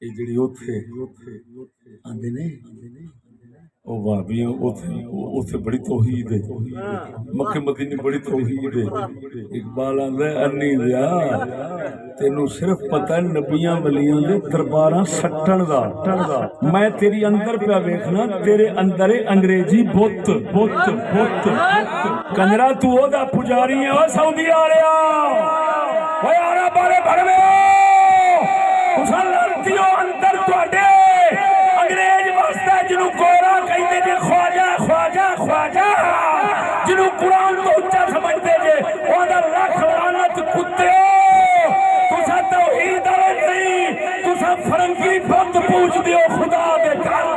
یہ جڑی اوتھے آندے نے او بھابیاں اوتھے بڑی توحید ہے، مکہ مدینے بڑی توحید ہے۔ اقبال آندا ہے انی دیا تینوں صرف پتہ ہے نبیاں ولیاں دے درباراں سٹن دا، میں تیری اندر پہ ویکھنا تیرے اندر انگریزی بت بت بت کنجرا تو او دا پجاری ہے او سعودی آلیا اوے آرا بارے بھڑوے تساں لڑتیو اندر تواڈے انگریز واسطے جنوں گورا کہندے جے خواجہ خواجہ خواجہ جنوں قرآن تو اچا سمجھدے جے او دا لکھ لعنت کتےو تساں توحید والے نہیں تساں فرنگی بت پوچھ دیو خدا دے گھر